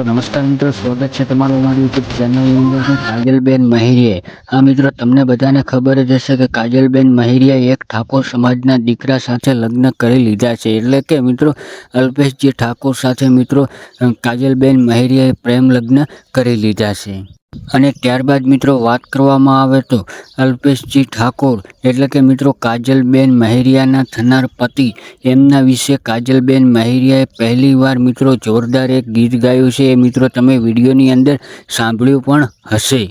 તો નમસ્કાર મિત્રો, સ્વાગત છે તમારું અમારી યુટ્યુબ ચેનલની અંદર. કાજલબેન મહેરિયા. હા મિત્રો, તમને બધાને ખબર જ હશે કે કાજલબેન મહેરિયા એક ઠાકોર સમાજના દીકરા સાથે લગ્ન કરી લીધા છે. એટલે કે મિત્રો અલ્પેશજી ઠાકોર સાથે મિત્રો કાજલબેન મહેરિયાએ પ્રેમ લગ્ન કરી લીધા છે. અને ત્યારબાદ મિત્રો વાત કરવામાં આવે તો અલ્પેશજી ઠાકોર એટલે કે મિત્રો કાજલબેન મહેરિયાના થનાર પતિ, એમના વિશે કાજલબેન મહેરિયાએ પહેલીવાર મિત્રો જોરદાર એક ગીત ગાયું છે. એ મિત્રો તમે વિડીયોની અંદર સાંભળ્યું પણ હશે.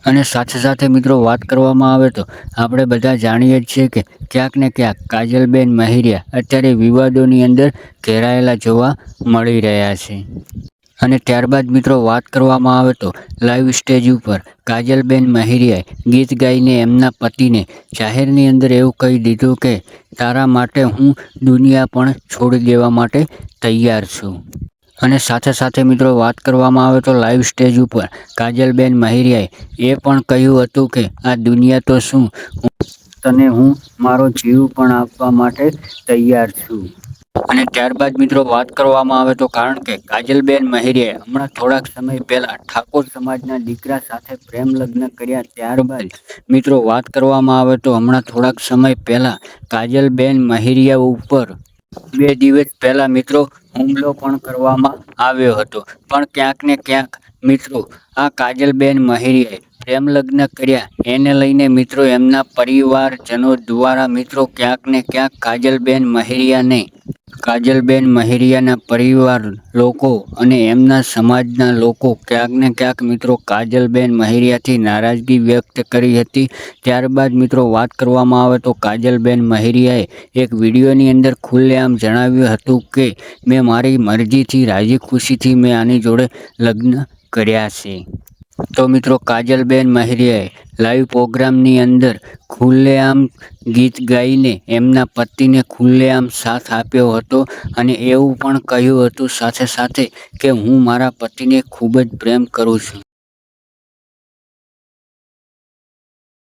અને સાથે સાથે મિત્રો વાત કરવામાં આવે તો આપણે બધા જાણીએ જ છીએ કે ક્યાંક ને ક્યાંક કાજલબેન મહેરિયા અત્યારે વિવાદોની અંદર ઘેરાયેલા જોવા મળી રહ્યા છે. અને ત્યારબાદ મિત્રો વાત કરવામાં આવે તો લાઈવ સ્ટેજ ઉપર કાજલબેન મહેરિયાએ ગીત ગાઈને એમના પતિને જાહેરની અંદર એવું કહી દીધું કે તારા માટે હું દુનિયા પણ છોડી દેવા માટે તૈયાર છું. અને સાથે સાથે મિત્રો વાત કરવામાં આવે તો લાઈવ સ્ટેજ ઉપર કાજલબેન મહેરિયાએ એ પણ કહ્યું હતું કે આ દુનિયા તો શું, તને હું મારો જીવ પણ આપવા માટે તૈયાર છું. અને ત્યારબાદ મિત્રો વાત કરવામાં આવે તો કારણ કે કાજલબેન મહેરિયાએ હમણાં થોડાક સમય પહેલાં ઠાકોર સમાજના દીકરા સાથે પ્રેમ લગ્ન કર્યા. ત્યારબાદ મિત્રો વાત કરવામાં આવે તો હમણાં થોડાક સમય પહેલાં કાજલબેન મહેરિયા ઉપર 2 દિવસ પહેલાં મિત્રો હુમલો પણ કરવામાં આવ્યો હતો. પણ ક્યાંક ને ક્યાંક મિત્રો આ કાજલબેન મહેરિયાએ પ્રેમ લગ્ન કર્યા એને લઈને મિત્રો એમના પરિવારજનો દ્વારા મિત્રો ક્યાંક ને ક્યાંક કાજલબેન મહેરિયાના પરિવાર લોકો અને એમના સમાજના લોકો ક્યાંક ને ક્યાંક મિત્રો કાજલબેન મહેરિયાથી નારાજગી વ્યક્ત કરી હતી. ત્યારબાદ મિત્રો વાત કરવામાં આવે તો કાજલબેન મહેરિયાએ એક વિડીયોની અંદર ખુલ્લેઆમ જણાવ્યું હતું કે મેં મારી મરજીથી રાજી ખુશીથી મેં આની જોડે લગ્ન કર્યા છે. તો મિત્રો કાજલબેન મહેરિયાએ લાઈવ પ્રોગ્રામની અંદર ખુલ્લેઆમ ગીત ગાઈને એમના પતિને ખુલ્લેઆમ સાથ આપ્યો હતો. અને એવું પણ કહ્યું હતું સાથે સાથે કે હું મારા પતિને ખૂબ જ પ્રેમ કરું છું.